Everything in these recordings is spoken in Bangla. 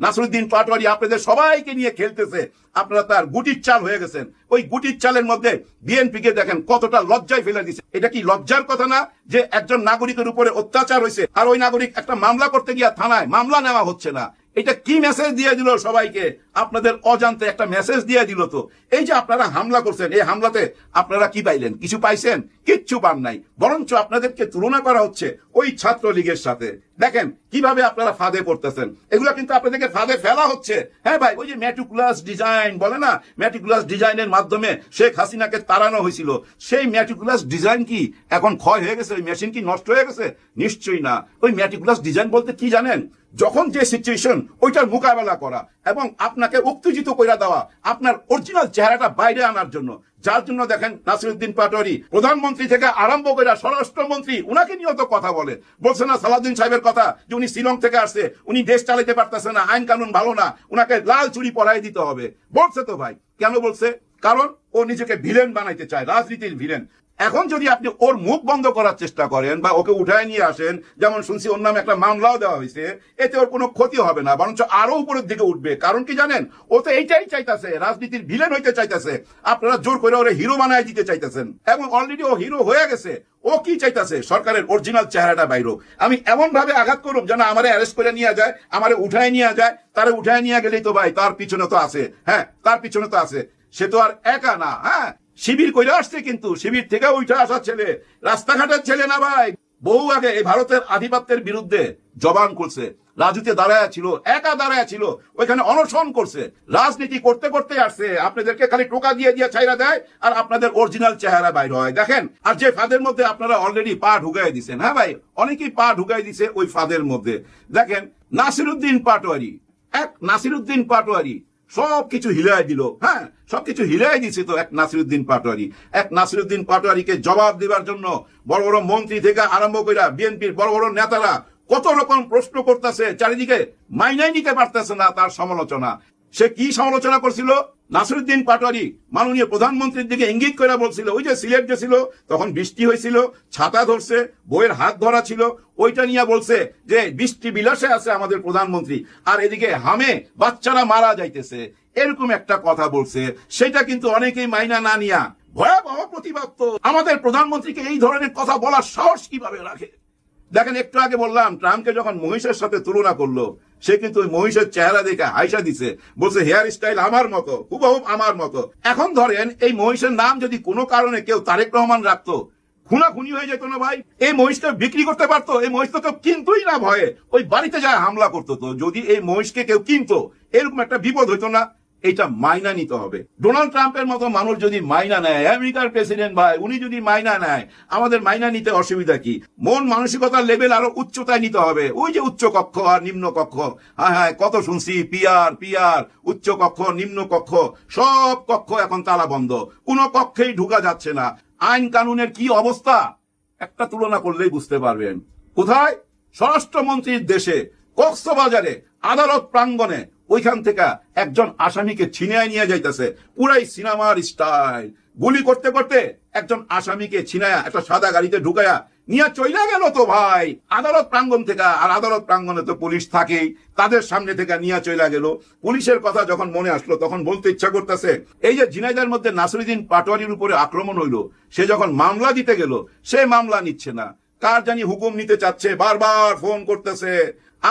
নাসিরউদ্দিন পাটোয়ারি আপনাদের সবাইকে নিয়ে খেলতেছে, আপনারা তার গুটির চাল হয়ে গেছেন। ওই গুটির চালের মধ্যে বিএনপিকে দেখেন কতটা লজ্জায় ফেলে দিচ্ছে। এটা কি লজ্জার কথা না যে একজন নাগরিকের উপরে অত্যাচার হয়েছে আর ওই নাগরিক একটা মামলা করতে গিয়ে থানায় মামলা নেওয়া হচ্ছে না? এটা কি মেসেজ দিয়ে দিল সবাইকে? আপনাদের অজান্তে একটা মেসেজ দিয়ে দিল। তো এই যে আপনারা হামলা করছেন, এই হামলাতে আপনারা কি পাইলেন? কিছু পাইছেন? কিচ্ছু পান নাই। বরঞ্চ আপনাদেরকে তুলনা করা হচ্ছে ওই ছাত্রলীগের সাথে। দেখেন কিভাবে আপনারা ফাঁদে পড়তেছেন। এগুলো কিন্তু আপনাদেরকে ফাঁদে ফেলা হচ্ছে। হ্যাঁ ভাই, ওই যে ম্যাটিকুলাস ডিজাইন বলে না, ম্যাটিকুলাস ডিজাইনের মাধ্যমে শেখ হাসিনাকে তাড়ানো হয়েছিল। সেই ম্যাটিকুলাস ডিজাইন কি এখন ক্ষয় হয়ে গেছে? ওই মেশিন কি নষ্ট হয়ে গেছে? নিশ্চয়ই না। ওই ম্যাটিকুলাস ডিজাইন বলতে কি জানেন? যখন যে সিচুয়েশন ওইটার মোকাবেলা করা এবং আপনাকে উত্তেজিত করে দেওয়া, আপনার অরিজিনাল চেহারাটা বাইরে আনার জন্য। যার জন্য দেখেন নাসিরউদ্দিন পাটোয়ারি প্রধানমন্ত্রী থেকে আরম্ভ করে স্বরাষ্ট্রমন্ত্রী উনাকে নিয়েও তো কথা বলছে না সালাউদ্দিন সাহেবের কথা, যে উনি শিলং থেকে আসছে, উনি দেশ চালাতে পারতেছে না, আইন কানুন ভালো না, উনাকে লাল চুড়ি পরাই দিতে হবে। বলছে তো ভাই। কেন বলছে? কারণ ও নিজেকে ভিলেন বানাইতে চায়, রাজনীতির ভিলেন। এখন যদি আপনি ওর মুখ বন্ধ করার চেষ্টা করেন বা ওকে উঠায় নিয়ে আসেন, যেমন শুনছি ওর নামে একটা মামলাও দেওয়া হয়েছে, এতে ওর কোনো ক্ষতি হবে না, বরঞ্চ আরো উপরের দিকে উঠবে। কারণ কি জানেন? ও তো এইটাই চাইতেছে, রাজনীতির ভিলেন হইতে চাইতেছে। আপনারা জোর করে ওরে হিরো বানায় দিতে চাইতেছেন এবং অলরেডি ও হিরো হয়ে গেছে। ও কি চাইতেছে? সরকারের অরিজিনাল চেহারাটা বাইরো। আমি এমন ভাবে আঘাত করুম যেন আমারে অ্যারেস্ট করে নিয়ে যায়, আমারে উঠায় নিয়ে যায়। তারে উঠায় নিয়ে গেলেই তো ভাই তার পিছনে তো আছে, হ্যাঁ তার পিছনে তো আছে। সে তো আর একা না, হ্যাঁ শিবির করে আসছে, কিন্তু শিবির থেকে উঠে আসা ছেলে, রাস্তাঘাটের ছেলে না ভাই। বহু আগে এই ভারতের আধিপত্যের বিরুদ্ধে জবান করছে, রাজুতে দাঁড়ায় ছিল, একা দাঁড়ায় ছিল, ওইখানে অনশন করছে, রাজনীতি করতে করতে আসছে। আপনাদেরকে খালি টোকা দিয়ে দিয়ে ছাইরা দেয় আর আপনাদের অরিজিনাল চেহারা বাইর হয়। দেখেন, আর যে ফাঁদের মধ্যে আপনারা অলরেডি পা ঢুকাই দিচ্ছেন, হ্যাঁ ভাই অনেকেই পা ঢুকাই দিছে ওই ফাঁদের মধ্যে। দেখেন নাসিরউদ্দিন পাটোয়ারি সবকিছু হিলাই দিল, হ্যাঁ সবকিছু হিলাই দিছে। তো এক নাসিরউদ্দিন পাটোয়ারিকে জবাব দেবার জন্য বড় বড় মন্ত্রী থেকে আরম্ভ করে বিএনপির বড় বড় নেতারা কত রকম প্রশ্ন করতেছে, চারিদিকে মাইনাই নিতে পারতেছে না তার সমালোচনা। সে কি সমালোচনা করছিল? নাসিরউদ্দিন পাটোয়ারি মাননীয় প্রধানমন্ত্রীর দিকে ইঙ্গিত করে বলছিল, ওই যে সিলেট গেছিল তখন বৃষ্টি হয়েছিল, ছাতা ধরছে, বইয়ের হাত ধরা ছিল, ওইটা নিয়ে বলছে যে বৃষ্টি বিলাসে আছে আমাদের প্রধানমন্ত্রী, আর এদিকে হামে বাচ্চারা মারা যাইতেছে, এরকম একটা কথা বলছে। সেটা কিন্তু অনেকেই মাইনা না নিয়া ভয়াবহ প্রতিবাদ। তো আমাদের প্রধানমন্ত্রীকে এই ধরনের কথা বলার সাহস কিভাবে রাখে? দেখেন, একটু আগে বললাম ট্রাম্পকে যখন মহিষের সাথে তুলনা করলো, সে কিন্তু ওই মহিষের চেহারা দেখে হাইসা দিছে, বলছে হেয়ার স্টাইল আমার মতো, হুবহুব আমার মতো। এখন ধরেন এই মহিষের নাম যদি কোনো কারণে কেউ তারেক রহমান রাখতো, খুনাখুনি হয়ে যেত না ভাই? এই মহিষকে বিক্রি করতে পারতো? এই মহিষ তো কেউ কিনতোই না, ভয়ে ওই বাড়িতে যায় হামলা করতো। তো যদি এই মহিষকে কেউ কিনতো, এরকম একটা বিপদ হইতো না? এটা মাইনা নিতে হবে। ডোনাল্ড ট্রাম্পের মতো মানুষ যদি মাইনা নেয়, আমেরিকার প্রেসিডেন্ট ভাই উনি যদি মাইনা নেয়, আমাদের মাইনা নিতে অসুবিধা কি? মন মানসিকতার লেভেল আরো উচ্চতায় নিতে হবে। ওই যে উচ্চ কক্ষ আর নিম্ন কক্ষ, হ্যাঁ হ্যাঁ কত শুনছি, পিয়ার উচ্চ কক্ষ নিম্ন কক্ষ, সব কক্ষ এখন তালা বন্ধ, কোনো কক্ষেই ঢুকা যাচ্ছে না। আইন কানুনের কি অবস্থা একটা তুলনা করলেই বুঝতে পারবেন। কোথায়? স্বরাষ্ট্রমন্ত্রীর দেশে কক্সবাজারে আদালত প্রাঙ্গণে ওইখান থেকে একজন আসামিকে ছিনিয়ে নিয়ে যাইতেছে, পুরাই সিনেমার স্টাইল। গুলি করতে করতে একজন আসামিকে ছিনায়া একটা সাদা গাড়িতে ঢুকায়া নিয়ে চলে গেল তো ভাই আদালত প্রাঙ্গণ থেকে। আর আদালত প্রাঙ্গণে তো পুলিশ থাকেই, তাদের সামনে থেকে নিয়ে চলে গেল। পুলিশের কথা যখন মনে আসলো তখন বলতে ইচ্ছা করতেছে, এই যে ঝিনাইদহের মধ্যে নাসিরউদ্দিন পাটোয়ারির উপরে আক্রমণ হইলো, সে যখন মামলা দিতে গেল, সে মামলা নিচ্ছে না, কার জানি হুকুম নিতে চাচ্ছে, বারবার ফোন করতেছে।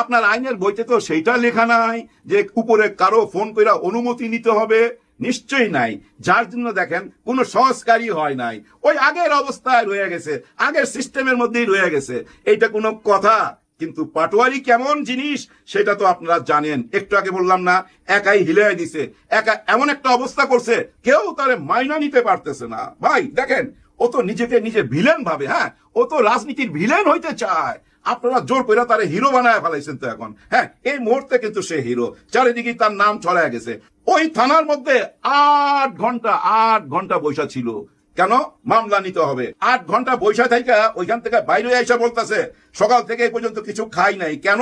আপনার আইনের বইতে তো সেইটা লেখা নাই যে উপরে কারো ফোন করে অনুমতি নিতে হবে, নিশ্চয়ই নাই। যার জন্য দেখেন কোনো সংস্কারই হয় নাই, ওই আগের অবস্থায় রয়ে গেছে, আগের সিস্টেমের মধ্যেই রয়ে গেছে। এইটা কোনো কথা? কিন্তু পাটোয়ারি কেমন জিনিস সেটা তো আপনারা জানেন। একটু আগে বললাম না, একাই হিলাই দিছে, একা এমন একটা অবস্থা করছে কেউ তারে মাইনা নিতে পারতেছে না। ভাই দেখেন, ও তো নিজেকে নিজে ভিলেন ভাবে, হ্যাঁ ও তো রাজনীতির ভিলেন হইতে চায়। আপনারা জোর করে তারা হিরো বানায় ফেলাইছেন তো এখন, হ্যাঁ এই মুহূর্তে কিন্তু সে হিরো, চারিদিকে তার নাম ছড়ায় গেছে। ওই থানার মধ্যে 8 ঘন্টা বৈশা ছিল। কেন? মামলা নিতে হবে। 8 ঘন্টা বৈশা থেকে ওইখান থেকে বাইরে এসে বলতেছে সকাল থেকে এই পর্যন্ত কিছু খাই নাই। কেন?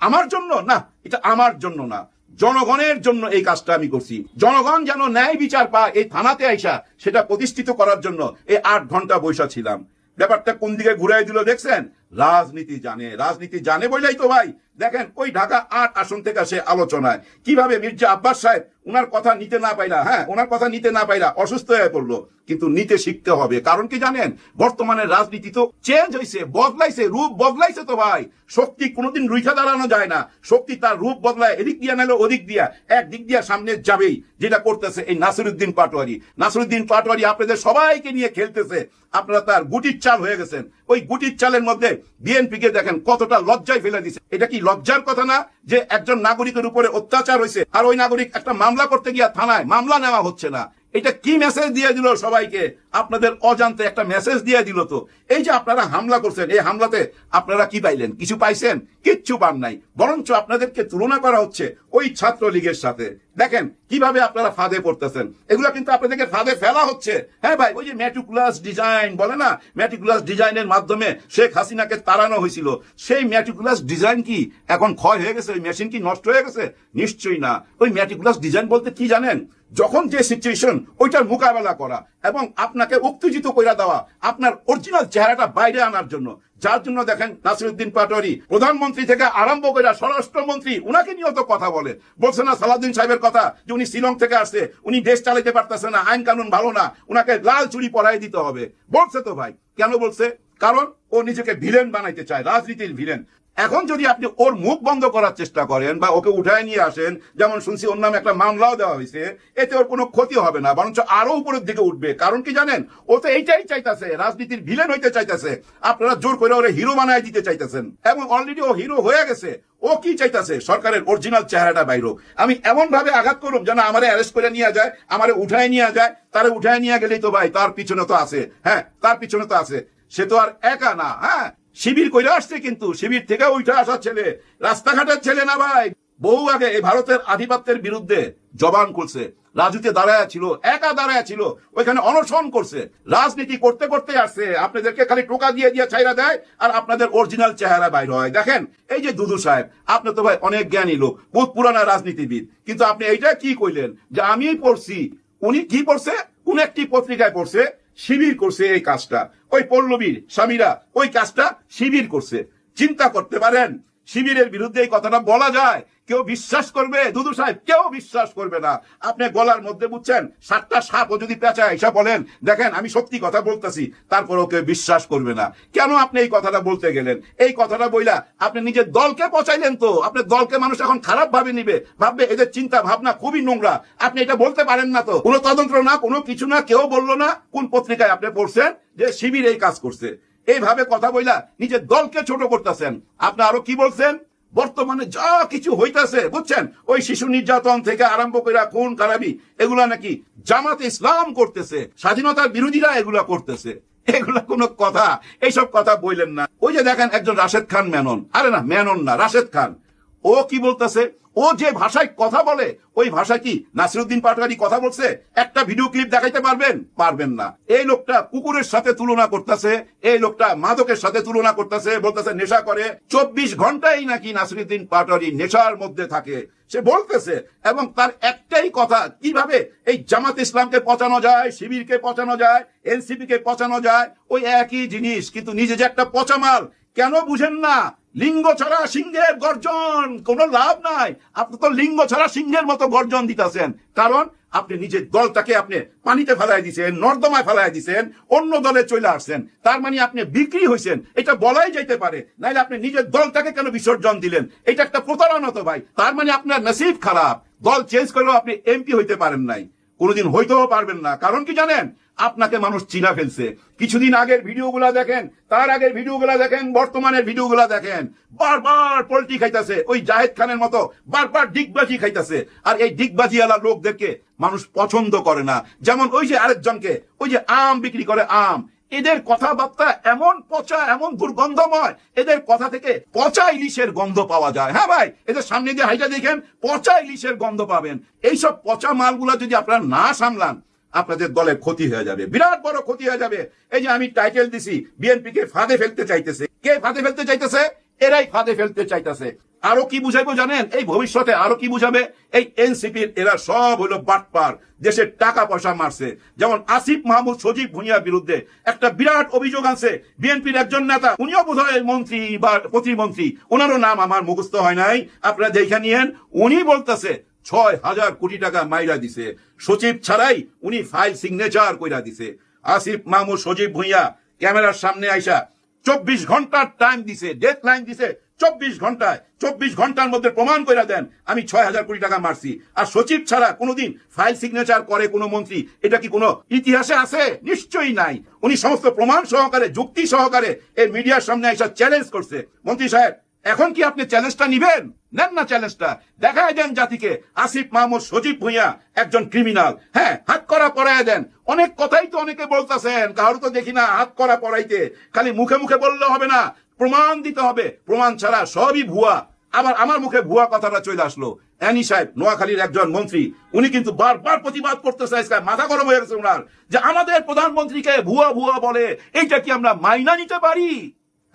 আমার জন্য না, এটা আমার জন্য না, জনগণের জন্য এই কাজটা আমি করছি। জনগণ যেন ন্যায় বিচার পায়, এই থানাতে আইসা সেটা প্রতিষ্ঠিত করার জন্য এই 8 ঘন্টা বৈশা ছিলাম। ব্যাপারটা কোন দিকে ঘুরাই দিল দেখছেন? রাজনীতি জানে বলেই তো ভাই দেখেন ওই ঢাকা ৮ আসন থেকে সে আলোচনায় কিভাবে মির্জা আব্বাস সাহেব ওনার কথা নিতে না পাইলা অসুস্থ হয়ে পড়লো, কিন্তু নিতে শিখতে হবে। কারণ কি জানেন, বর্তমানে রাজনীতি তো চেঞ্জ হয়েছে, রূপ বদলাইছে তো ভাই। শক্তি কোনোদিন রুইখা দাঁড়ানো যায় না, শক্তি তার রূপ বদলায়, এদিক দিয়া নাহলে ওদিক দিয়া, একদিক দিয়া সামনে যাবেই, যেটা করতেছে এই নাসিরউদ্দিন পাটোয়ারি আপনাদের সবাইকে নিয়ে খেলতেছে। আপনারা তার গুটির চাল হয়ে গেছেন। ওই গুটির চালের মধ্যে বিএনপিকে দেখেন কতটা লজ্জায় ফেলে দিছে। এটা কি লজ্জার কথা না যে একজন নাগরিকের উপরে অত্যাচার হয়েছে আর ওই নাগরিক একটা মামলা করতে গিয়া থানায় মামলা নেওয়া হচ্ছে না? এটা কি মেসেজ দিয়ে দিল সবাইকে? আপনাদের অজান্তে একটা মেসেজ দিয়ে দিল। তো এই যে আপনারা হামলা করছেন, এই হামলাতে আপনারা কি পাইলেন? কিছু পাইছেন? কিচ্ছু পান নাই, বরঞ্চ আপনাদেরকে তুলনা করা হচ্ছে ওই ছাত্রলীগের সাথে। দেখেন কিভাবে আপনারা ফাঁদে পড়তেছেন, এগুলো কিন্তু আপনাদেরকে ফাঁদে ফেলা হচ্ছে। হ্যাঁ ভাই, ওই যে ম্যাটিকুলাস ডিজাইন বলে না, ম্যাটিকুলাস ডিজাইনের মাধ্যমে শেখ হাসিনাকে তাড়ানো হয়েছিল। সেই ম্যাটিকুলাস ডিজাইন কি এখন ক্ষয় হয়ে গেছে? ওই মেশিন কি নষ্ট হয়ে গেছে? নিশ্চয়ই না। ওই ম্যাটিকুলাস ডিজাইন বলতে কি জানেন? যখন যে সিচুয়েশন ওইটার মোকাবেলা করা এবং আপনাকে উত্তেজিত করে দেওয়া, আপনার অরিজিনাল চেহারাটা বাইরে আনার জন্য। যার জন্য দেখেন নাসিরউদ্দিন পাটোয়ারি প্রধানমন্ত্রী থেকে আরম্ভ করে স্বরাষ্ট্রমন্ত্রী উনাকে নিয়েও তো কথা বলছে না সালাউদ্দিন সাহেবের কথা, যে উনি শিলং থেকে আসছে, উনি দেশ চালাইতে পারতেছে না, আইন কানুন ভালো না, উনাকে লাল চুড়ি পরাই দিতে হবে। বলছে তো ভাই। কেন বলছে? কারণ ও নিজেকে ভিলেন বানাইতে চায়, রাজনীতির ভিলেন। এখন যদি আপনি ওর মুখ বন্ধ করার চেষ্টা করেন বা ওকে উঠায় নিয়ে আসেন, যেমন শুনছি ওর নামে একটা মামলাও দেওয়া হয়েছে, এতে ওর কোনো ক্ষতি হবে না, বরঞ্চ আরো উপরের দিকে উঠবে। কারণ কি জানেন, ও তো এইটাই চাইতেছে, রাজনীতির ভিলেন হইতে চাইতেছে। আপনারা জোর করে ওরে হিরো বানায় দিতে চাইতেছেন এবং অলরেডি ও হিরো হয়ে গেছে। ও কি চাইতেছে? সরকারের অরিজিনাল চেহারাটা বাইরো। আমি এমন ভাবে আঘাত করুম যেন আমারে অ্যারেস্ট করে নিয়ে যায়, আমারে উঠায় নিয়ে যায়। তারে উঠায় নিয়ে গেলেই তো ভাই তার পিছনে তো আছে, হ্যাঁ তার পিছনে তো আছে, সে তো আর একা না। হ্যাঁ, শিবির কইরা আসছে, কিন্তু শিবির থেকে উঠে আসা ছেলে, রাস্তাঘাটের ছেলে না ভাই। বহু আগে এই ভারতের আধিপত্যের বিরুদ্ধে জবান খুলছে, রাজুতে দাঁড়ায় ছিল, একা দাঁড়ায় ছিল, ওইখানে অনশন করছে, রাজনীতি করতে করতে আসছে। আপনাদেরকে খালি টোকা দিয়ে দিয়ে ছাইরা দেয় আর আপনাদের অরিজিনাল চেহারা বাইর হয়। দেখেন এই যে দুদু সাহেব, আপনি তো ভাই অনেক জ্ঞানী লোক, বহুত পুরানা রাজনীতিবিদ, কিন্তু আপনি এইটা কি কইলেন যে আমি পড়ছি? উনি কি পড়ছে? কোন একটি পত্রিকায় পড়ছে শিবির করছে এই কাজটা, ওই পল্লবীর স্বামীরা ওই কাজটা শিবির করছে। চিন্তা করতে পারেন, শিবিরের বিরুদ্ধে এই কথাটা বলা যায়? কেউ বিশ্বাস করবে? দুদু সাহেব, কেউ বিশ্বাস করবে না। আপনি গলার মধ্যে বুঝছেন 7টা সাপও যদি পেঁচায় এসে বলেন দেখেন আমি সত্যি কথা বলতেছি, তারপরেও কেউ বিশ্বাস করবে না। কেন আপনি এই কথাটা বলতে গেলেন? এই কথাটা বইলা আপনি নিজের দলকে পচাইলেন। তো আপনার দলকে মানুষ এখন খারাপ ভাবে নিবে, ভাববে এদের চিন্তা ভাবনা খুবই নোংরা। আপনি এটা বলতে পারেন না। তো কোনো তদন্ত না, কোনো কিছু না, কেউ বললো না। কোন পত্রিকায় আপনি পড়ছেন যে শিবির এই কাজ করছে? এইভাবে কথা বইলা নিজের দলকে ছোট করতেছেন। আপনি আরো কি বলছেন? বর্তমানে যা কিছু হইতাছে বুঝছেন, ওই শিশু নির্যাতন থেকে আরম্ভ করে খুন খারাপি, এগুলা নাকি জামাত ইসলাম করতেছে, স্বাধীনতার বিরোধীরা এগুলা করতেছে। এগুলা কোনো কথা? এইসব কথা বললেন না। ওই যে দেখেন একজন রাশেদ খান মেনন, আরে না মেনন না, রাশেদ খান, ও কি বলতেছে? ও যে ভাষায় কথা বলে ওই ভাষা কি নাসিরউদ্দিন পাটোয়ারি কথা বলছে? একটা ভিডিও ক্লিপ দেখাইতে পারবেন না। এই লোকটা কুকুরের সাথে তুলনা করতেছে, এই লোকটা মাদকের সাথে তুলনা করতেছে, বলতেছে নেশা করে। 24 ঘন্টাই নাকি নাসিরউদ্দিন পাটোয়ারি নেশার মধ্যে থাকে, সে বলতেছে। এবং তার একটাই কথা, কিভাবে এই জামাত ইসলামকে পচানো যায়, শিবিরকে পচানো যায়, এনসিপি কে পচানো যায়, ওই একই জিনিস, কিন্তু নিজে যে একটা পচা মাল। কেন বুঝেন না? লিঙ্গ ছাড়া সিংহের গর্জন, কোনো লাভ নাই। আপনি তো লিঙ্গ ছাড়া সিংহের মতো গর্জন দিতেছেন, কারণ আপনি নিজের দলটাকে আপনি পানিতে ফেলাই দিছেন, নর্দমায় ফেলাই দিছেন, অন্য দলে চলে আসছেন। তার মানে আপনি বিক্রি হয়েছেন, এটা বলাই যাইতে পারে। নাইলে আপনি নিজের দলটাকে কেন বিসর্জন দিলেন? এটা একটা প্রতারণা তো ভাই। তার মানে আপনার নসিব খারাপ, দল চেঞ্জ করেও আপনি এমপি হইতে পারেন নাই, কোনোদিন হইতেও পারবেন না। কারণ কি জানেন? আপনাকে মানুষ চিনা ফেলছে। কিছুদিন আগের ভিডিওগুলা দেখেন, তার আগের ভিডিওগুলা দেখেন, বর্তমানের ভিডিওগুলা দেখেন, বারবার পল্টি খাইতেছে, ওই জাহেদ খানের মতো বারবার ডিগবাজি খাইতেছে। আর এই ডিগবাজিওয়ালা লোকদেরকে মানুষ পছন্দ করে না। যেমন ওই যে আরেকজনকে, ওই যে আম বিক্রি করে আম, এদের কথাবার্তা এমন পচা, এমন দুর্গন্ধময়, এদের কথা থেকে পচা ইলিশের গন্ধ পাওয়া যায়। হ্যাঁ ভাই, এদের সামনে দিয়ে হাইটা দেখেন, পচা ইলিশের গন্ধ পাবেন। এইসব পচা মালগুলা যদি আপনারা না সামলান, আপনাদের দলের ক্ষতি হয়ে যাবে, বিরাট বড় ক্ষতি হয়ে যাবে। এই যে আমি টাইটেল দিছি বিএনপি কে ফাঁদে ফেলতে চাইতেছে। কে ফাঁদে ফেলতে চাইতেছে? এরাই ফাঁদে ফেলতে চাইতেছে। আরো কি বুঝাইবো জানেন? এই ভবিষ্যতে আরো কি বুঝাবে? এই এনসিপির এরা সব হলো বাটপার, দেশের টাকা পয়সা মারছে। যেমন আসিফ মাহমুদ সজীব ভুঁইয়ার বিরুদ্ধে একটা বিরাট অভিযোগ আছে বিএনপির একজন নেতা, উনিও বোধহয় মন্ত্রী বা প্রতিমন্ত্রী, ওনারও নাম আমার মুখস্থ হয় নাই, আপনারা দেখে নিয়েন। উনি বলতেছে 6,000 কোটি টাকা মাইরা দিছে, সচিব ছাড়াই উনি ফাইল সিগনেচার কইরা দিছে। আসিফ মাহমুদ সজীব ভুঁইয়া ক্যামেরার সামনে আইসা 24 ঘন্টার টাইম দিছে, ডেড লাইন দিছে 24 ঘন্টায়, 24 ঘন্টার মধ্যে প্রমাণ করে দেন আমি 6,000 কোটি টাকা মারছি। আর সচিব ছাড়া কোনোদিন ফাইল সিগনেচার করে কোনো মন্ত্রী, এটা কি কোনো ইতিহাসে আছে? নিশ্চয়ই নাই। উনি সমস্ত প্রমাণ সহকারে, যুক্তি সহকারে এই মিডিয়ার সামনে এসে চ্যালেঞ্জ করছে। মন্ত্রী সাহেব, এখন কি আপনি চ্যালেঞ্জটা নিবেন? নেন না চ্যালেঞ্জটা, দেখায় দেন জাতিকে আসিফ মাহমুদ সজীব ভুঁইয়া একজন ক্রিমিনাল। হ্যাঁ, হাত করা পড়ায় দেন। অনেক কথাই তো অনেকে বলতেছেন, কারো তো দেখি না হাত করা পড়াইতে। খালি মুখে মুখে বললে হবে না, প্রমাণ দিতে হবে। প্রমাণ ছাড়া সবই ভুয়া। আবার আমার মুখে ভুয়া কথাটা চলে আসলো। অ্যানি সাহেব, নোয়াখালীর একজন মন্ত্রী, উনি কিন্তু বারবার প্রতিবাদ করতে চাইছেন, মাথা গরম হয়ে গেছে ওনার, যে আমাদের প্রধানমন্ত্রীকে ভুয়া ভুয়া বলে, এইটা কি আমরা মাইনা নিতে পারি?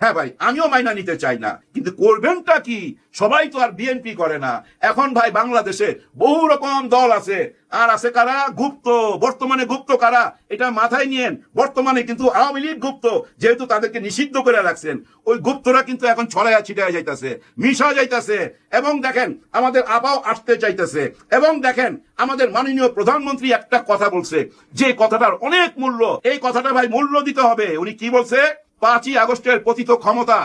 হ্যাঁ ভাই, আমিও মাইনা নিতে চাই না, কিন্তু করবেনটা কি? সবাই তো আর বিএনপি করে না। এখন ভাই বাংলাদেশে বহু রকম দল আছে, আর আছে কারা? গুপ্ত। বর্তমানে গুপ্ত কারা এটা মাথায় নিয়েন। বর্তমানে কিন্তু আওয়ামী লীগ গুপ্ত, যেহেতু তাদেরকে নিষিদ্ধ করে রাখছেন। ওই গুপ্তরা কিন্তু এখন ছড়াইয়া ছিটাইয়া যাইতেছে, মিশা যাইতেছে। এবং দেখেন আমাদের আপাও আসতে চাইতেছে। এবং দেখেন আমাদের মাননীয় প্রধানমন্ত্রী একটা কথা বলছে, যে কথাটার অনেক মূল্য। এই কথাটা ভাই মূল্য দিতে হবে। উনি কি বলছে? 5ই আগস্টের পতিত ক্ষমতা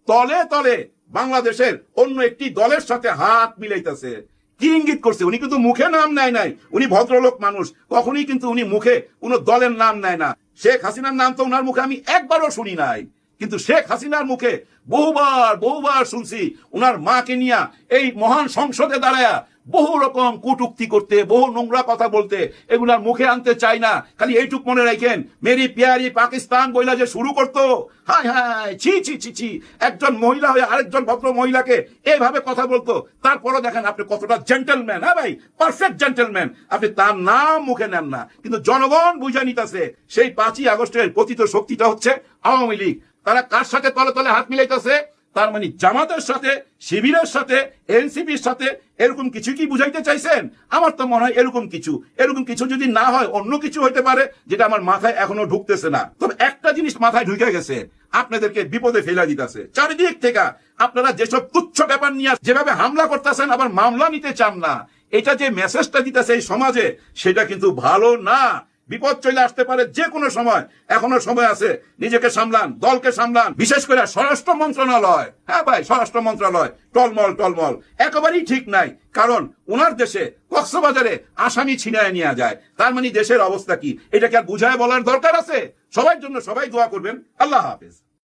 তলে তলে বাংলাদেশের অন্য একটি দলের সাথে হাত মিলাইতেছে। কি ইঙ্গিত করছে? উনি কিন্তু মুখে নাম নেয় নাই। উনি ভদ্রলোক মানুষ, কখনই কিন্তু উনি মুখে কোনো দলের নাম নেয় না। শেখ হাসিনার নাম তো ওনার মুখে আমি একবারও শুনি নাই, কিন্তু শেখ হাসিনার মুখে বহুবার বহুবার শুনছি ওনার মাকে নিয়ে এই মহান সংসদে দাঁড়ায়া বহু রকম কটূক্তি করতে, বহু নোংরা কথা বলতে। এগুলার মুখে আনতে চাই না। খালি এইটুক মনে রাখেন, মেরি প্যারি পাকিস্তান বইলা যে শুরু করতো, হায় হায়, ছি ছি ছি ছি, একজন মহিলা হয়ে আরেকজন ভদ্র মহিলাকে এভাবে কথা বলতো। তারপরও দেখেন আপনি কতটা জেন্টলম্যান। হ্যাঁ ভাই, পারফেক্ট জেন্টলম্যান। আপনি তার নাম মুখে নেন না, কিন্তু জনগণ বুঝা নিতেছে সেই 5ই আগস্টের পতিত শক্তিটা হচ্ছে আওয়ামী লীগ। তারা কার সাথে তলে তলে হাত মিলাইতেছে? তার মানে জামাতের সাথে, শিবিরের সাথে, এনসিপির সাথে। এরকম কিছু কি বুঝাইতে চাইছেন? আমার তো মনে হয় এরকম কিছু যদি না হয়, অন্য কিছু হইতে পারে, যেটা আমার মাথায় এখনো ঢুকতেছে না। তবে একটা জিনিস মাথায় ঢুকে গেছে, আপনাদেরকে বিপদে ফেলা দিতেছে চারিদিক থেকে। আপনারা যেসব তুচ্ছ ব্যাপার নিয়ে যেভাবে হামলা করতেছেন, আবার মামলা নিতে চান না, এটা যে মেসেজটা দিতেছে এই সমাজে, সেটা কিন্তু ভালো না। বিপদ চলে আসতে পারে যে কোনো সময়। এখনো সময় আছে, নিজেকে সামলান, দলকে সামলান। বিশেষ করে স্বরাষ্ট্র মন্ত্রণালয়, হ্যাঁ ভাই, স্বরাষ্ট্র মন্ত্রণালয় টলমল একেবারেই ঠিক নাই। কারণ ওনার দেশে কক্সবাজারে আসামি ছিনায় নিয়ে যায়। তার মানে দেশের অবস্থা কি, এটাকে আর বুঝায় বলার দরকার আছে? সবার জন্য সবাই দোয়া করবেন। আল্লাহ হাফেজ।